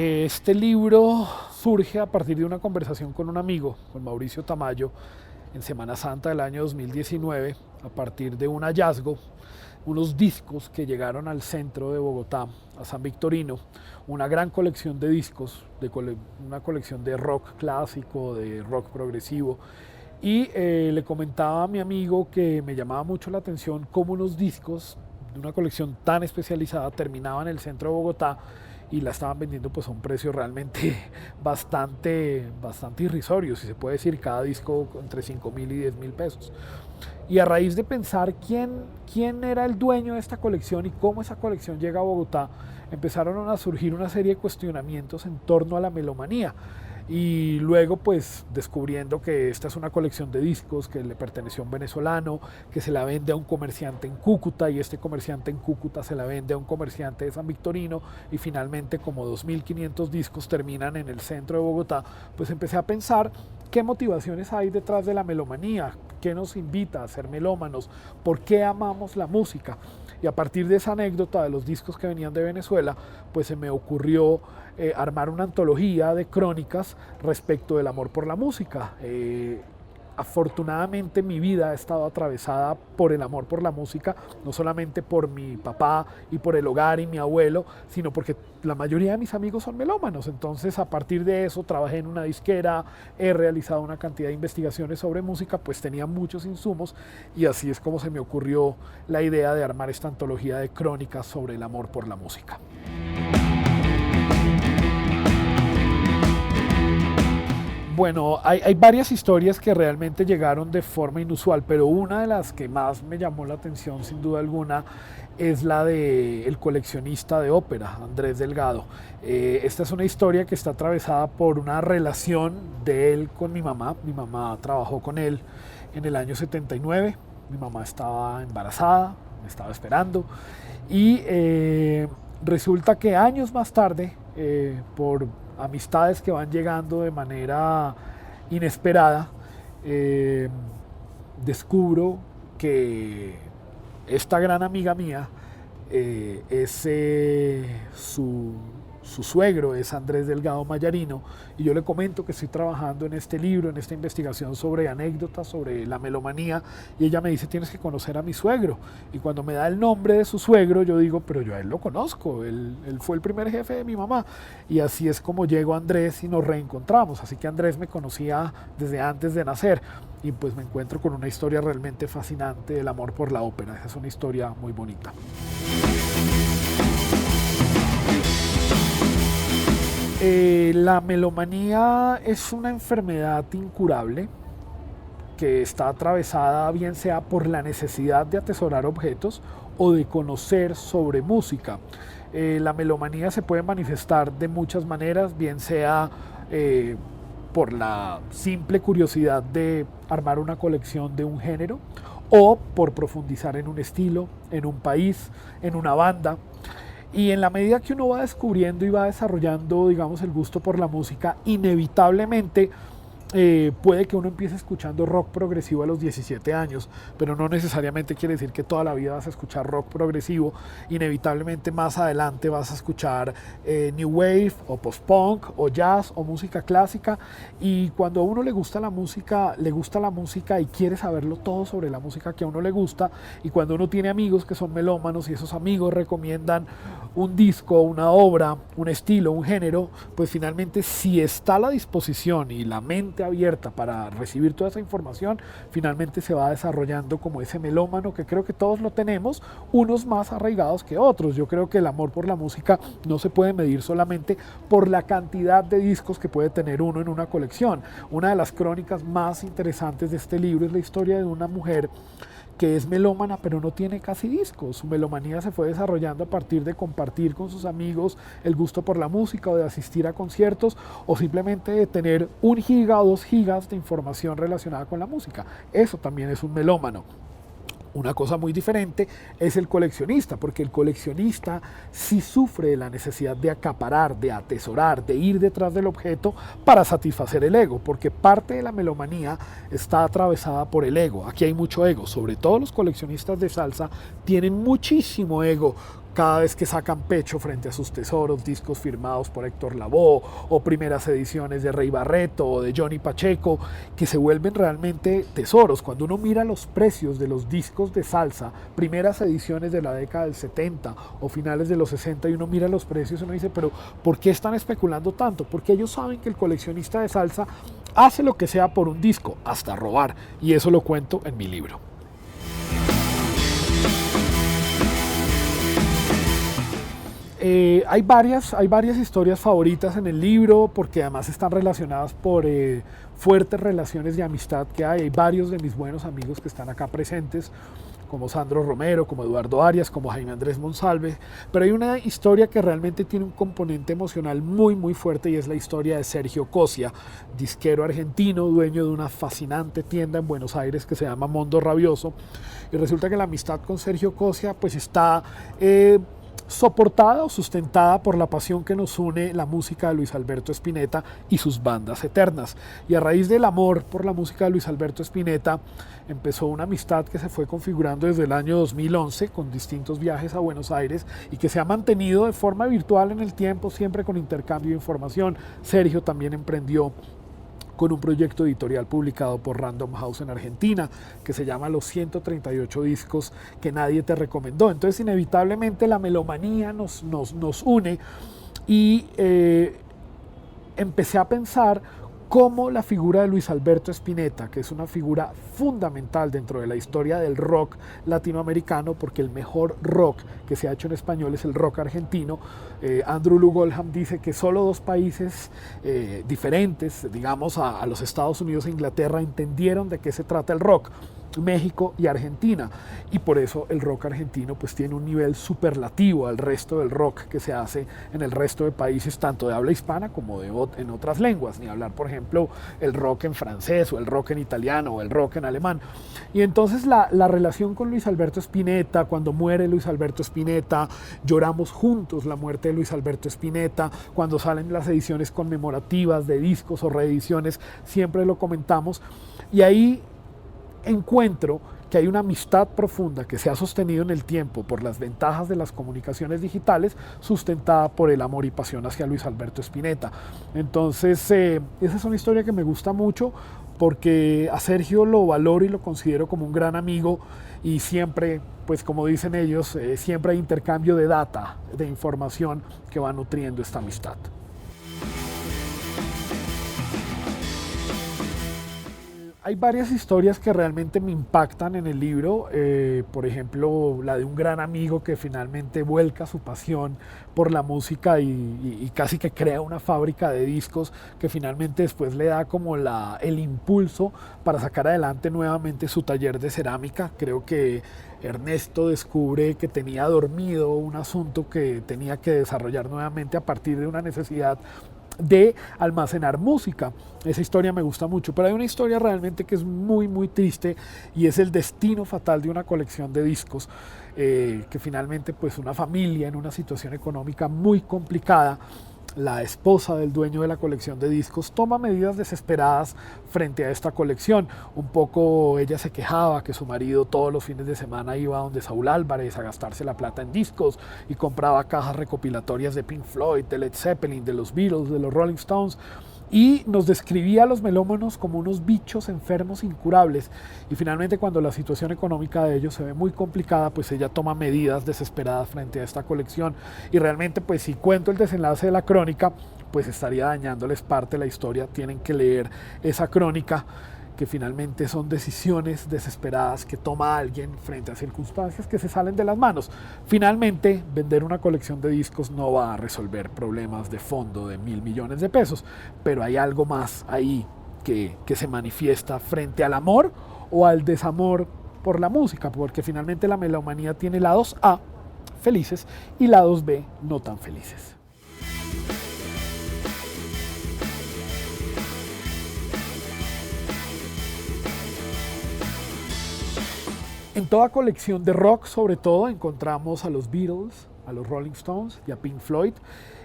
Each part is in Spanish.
Este libro surge a partir de una conversación con un amigo, con Mauricio Tamayo, en Semana Santa del año 2019, a partir de un hallazgo, unos discos que llegaron al centro de Bogotá, a San Victorino, una gran colección de discos, una colección de rock clásico, de rock progresivo, y le comentaba a mi amigo que me llamaba mucho la atención cómo unos discos de una colección tan especializada terminaban en el centro de Bogotá y la estaban vendiendo pues a un precio realmente bastante irrisorio, si se puede decir, cada disco entre 5.000 y 10.000 pesos. Y a raíz de pensar quién era el dueño de esta colección y cómo esa colección llega a Bogotá, empezaron a surgir una serie de cuestionamientos en torno a la melomanía. Y luego pues descubriendo que esta es una colección de discos que le perteneció a un venezolano, que se la vende a un comerciante en Cúcuta y este comerciante en Cúcuta se la vende a un comerciante de San Victorino y finalmente como 2.500 discos terminan en el centro de Bogotá, pues empecé a pensar qué motivaciones hay detrás de la melomanía, qué nos invita a ser melómanos, por qué amamos la música. Y a partir de esa anécdota de los discos que venían de Venezuela, pues se me ocurrió armar una antología de crónicas respecto del amor por la música. Afortunadamente mi vida ha estado atravesada por el amor por la música, no solamente por mi papá y por el hogar y mi abuelo, sino porque la mayoría de mis amigos son melómanos. Entonces a partir de eso trabajé en una disquera, he realizado una cantidad de investigaciones sobre música, pues tenía muchos insumos y así es como se me ocurrió la idea de armar esta antología de crónicas sobre el amor por la música. Bueno, hay varias historias que realmente llegaron de forma inusual, pero una de las que más me llamó la atención, sin duda alguna, es la del coleccionista de ópera, Andrés Delgado. Esta es una historia que está atravesada por una relación de él con mi mamá. Mi mamá trabajó con él en el año 79, mi mamá estaba embarazada, me estaba esperando, y resulta que años más tarde, por amistades que van llegando de manera inesperada, descubro que esta gran amiga mía es su suegro, es Andrés Delgado Mayarino, y yo le comento que estoy trabajando en este libro, en esta investigación sobre anécdotas, sobre la melomanía, y ella me dice, tienes que conocer a mi suegro, y cuando me da el nombre de su suegro, yo digo, pero yo a él lo conozco, él fue el primer jefe de mi mamá, y así es como llegó Andrés y nos reencontramos, así que Andrés me conocía desde antes de nacer, y pues me encuentro con una historia realmente fascinante del amor por la ópera. Esa es una historia muy bonita. La melomanía es una enfermedad incurable que está atravesada bien sea por la necesidad de atesorar objetos o de conocer sobre música. La melomanía se puede manifestar de muchas maneras, bien sea por la simple curiosidad de armar una colección de un género o por profundizar en un estilo, en un país, en una banda. Y en la medida que uno va descubriendo y va desarrollando, digamos, el gusto por la música, inevitablemente puede que uno empiece escuchando rock progresivo a los 17 años, pero no necesariamente quiere decir que toda la vida vas a escuchar rock progresivo. Inevitablemente más adelante vas a escuchar new wave o post-punk o jazz o música clásica, y cuando a uno le gusta la música y quiere saberlo todo sobre la música que a uno le gusta, y cuando uno tiene amigos que son melómanos y esos amigos recomiendan un disco, una obra, un estilo, un género, pues finalmente si está a la disposición y la mente abierta para recibir toda esa información, finalmente se va desarrollando como ese melómano que creo que todos lo tenemos, unos más arraigados que otros. Yo creo que el amor por la música no se puede medir solamente por la cantidad de discos que puede tener uno en una colección. Una de las crónicas más interesantes de este libro es la historia de una mujer que es melómana pero no tiene casi discos. Su melomanía se fue desarrollando a partir de compartir con sus amigos el gusto por la música o de asistir a conciertos o simplemente de tener 1 giga o 2 gigas de información relacionada con la música. Eso también es un melómano. Una cosa muy diferente es el coleccionista, porque el coleccionista sí sufre de la necesidad de acaparar, de atesorar, de ir detrás del objeto para satisfacer el ego, porque parte de la melomanía está atravesada por el ego. Aquí hay mucho ego, sobre todo los coleccionistas de salsa tienen muchísimo ego cada vez que sacan pecho frente a sus tesoros, discos firmados por Héctor Lavoe o primeras ediciones de Rey Barreto o de Johnny Pacheco, que se vuelven realmente tesoros. Cuando uno mira los precios de los discos de salsa, primeras ediciones de la década del 70 o finales de los 60, y uno mira los precios y uno dice, pero ¿por qué están especulando tanto? Porque ellos saben que el coleccionista de salsa hace lo que sea por un disco, hasta robar, y eso lo cuento en mi libro. Hay varias historias favoritas en el libro, porque además están relacionadas por fuertes relaciones de amistad que hay. Hay varios de mis buenos amigos que están acá presentes, como Sandro Romero, como Eduardo Arias, como Jaime Andrés Monsalve, pero hay una historia que realmente tiene un componente emocional muy muy fuerte, y es la historia de Sergio Cosia, disquero argentino, dueño de una fascinante tienda en Buenos Aires que se llama Mondo Rabioso, y resulta que la amistad con Sergio Cosia pues está soportada o sustentada por la pasión que nos une la música de Luis Alberto Spinetta y sus bandas eternas. Y a raíz del amor por la música de Luis Alberto Spinetta empezó una amistad que se fue configurando desde el año 2011 con distintos viajes a Buenos Aires y que se ha mantenido de forma virtual en el tiempo, siempre con intercambio de información. Sergio también emprendió con un proyecto editorial publicado por Random House en Argentina, que se llama Los 138 discos que nadie te recomendó. Entonces, inevitablemente la melomanía nos une, y empecé a pensar cómo la figura de Luis Alberto Spinetta, que es una figura fundamental dentro de la historia del rock latinoamericano, porque el mejor rock que se ha hecho en español es el rock argentino. Andrew Loog Oldham dice que solo dos países diferentes, digamos a los Estados Unidos e Inglaterra, entendieron de qué se trata el rock: México y Argentina, y por eso el rock argentino pues tiene un nivel superlativo al resto del rock que se hace en el resto de países, tanto de habla hispana como en otras lenguas, ni hablar por ejemplo el rock en francés o el rock en italiano o el rock en alemán. Y entonces la relación con Luis Alberto Spinetta, cuando muere Luis Alberto Spinetta, lloramos juntos la muerte de Luis Alberto Spinetta, cuando salen las ediciones conmemorativas de discos o reediciones, siempre lo comentamos, y ahí encuentro que hay una amistad profunda que se ha sostenido en el tiempo por las ventajas de las comunicaciones digitales, sustentada por el amor y pasión hacia Luis Alberto Spinetta. Entonces, esa es una historia que me gusta mucho, porque a Sergio lo valoro y lo considero como un gran amigo, y siempre, pues como dicen ellos, siempre hay intercambio de data, de información que va nutriendo esta amistad. Hay varias historias que realmente me impactan en el libro, por ejemplo la de un gran amigo que finalmente vuelca su pasión por la música y casi que crea una fábrica de discos que finalmente después le da como el impulso para sacar adelante nuevamente su taller de cerámica. Creo que Ernesto descubre que tenía dormido un asunto que tenía que desarrollar nuevamente a partir de una necesidad de almacenar música. Esa historia me gusta mucho, pero hay una historia realmente que es muy muy triste, y es el destino fatal de una colección de discos, que finalmente pues una familia en una situación económica muy complicada, la esposa del dueño de la colección de discos, toma medidas desesperadas frente a esta colección. Un poco ella se quejaba que su marido todos los fines de semana iba a donde Saúl Álvarez a gastarse la plata en discos y compraba cajas recopilatorias de Pink Floyd, de Led Zeppelin, de los Beatles, de los Rolling Stones, y nos describía a los melómanos como unos bichos enfermos incurables. Y finalmente, cuando la situación económica de ellos se ve muy complicada, pues ella toma medidas desesperadas frente a esta colección, y realmente pues si cuento el desenlace de la crónica pues estaría dañándoles parte de la historia. Tienen que leer esa crónica, que finalmente son decisiones desesperadas que toma alguien frente a circunstancias que se salen de las manos. Finalmente, vender una colección de discos no va a resolver problemas de fondo de 1.000 millones de pesos, pero hay algo más ahí que se manifiesta frente al amor o al desamor por la música, porque finalmente la melomanía tiene lados A, felices, y lados B, no tan felices. En toda colección de rock, sobre todo, encontramos a los Beatles, a los Rolling Stones y a Pink Floyd.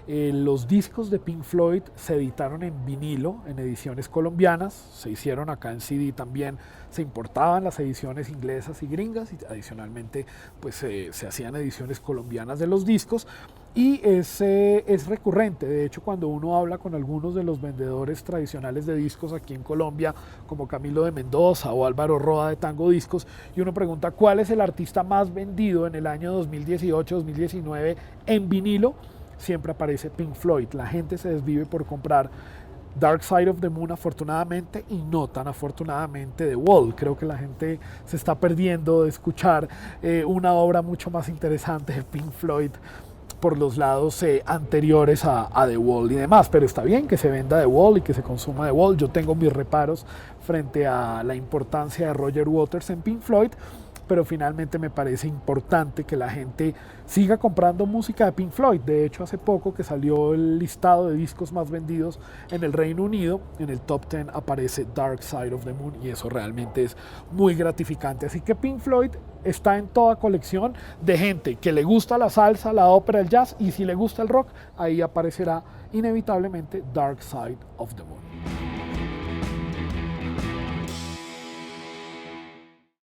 Los discos de Pink Floyd se editaron en vinilo, en ediciones colombianas, se hicieron acá en CD también, se importaban las ediciones inglesas y gringas y adicionalmente pues se hacían ediciones colombianas de los discos. Y es recurrente, de hecho cuando uno habla con algunos de los vendedores tradicionales de discos aquí en Colombia, como Camilo de Mendoza o Álvaro Roa de Tango Discos, y uno pregunta cuál es el artista más vendido en el año 2018-2019 en vinilo, siempre aparece Pink Floyd. La gente se desvive por comprar Dark Side of the Moon afortunadamente y no tan afortunadamente The Wall. Creo que la gente se está perdiendo de escuchar una obra mucho más interesante de Pink Floyd por los lados anteriores a The Wall y demás, pero está bien que se venda The Wall y que se consuma The Wall. Yo tengo mis reparos frente a la importancia de Roger Waters en Pink Floyd, pero finalmente me parece importante que la gente siga comprando música de Pink Floyd. De hecho, hace poco que salió el listado de discos más vendidos en el Reino Unido, en el top 10 aparece Dark Side of the Moon y eso realmente es muy gratificante. Así que Pink Floyd está en toda colección de gente que le gusta la salsa, la ópera, el jazz, y si le gusta el rock, ahí aparecerá inevitablemente Dark Side of the Moon.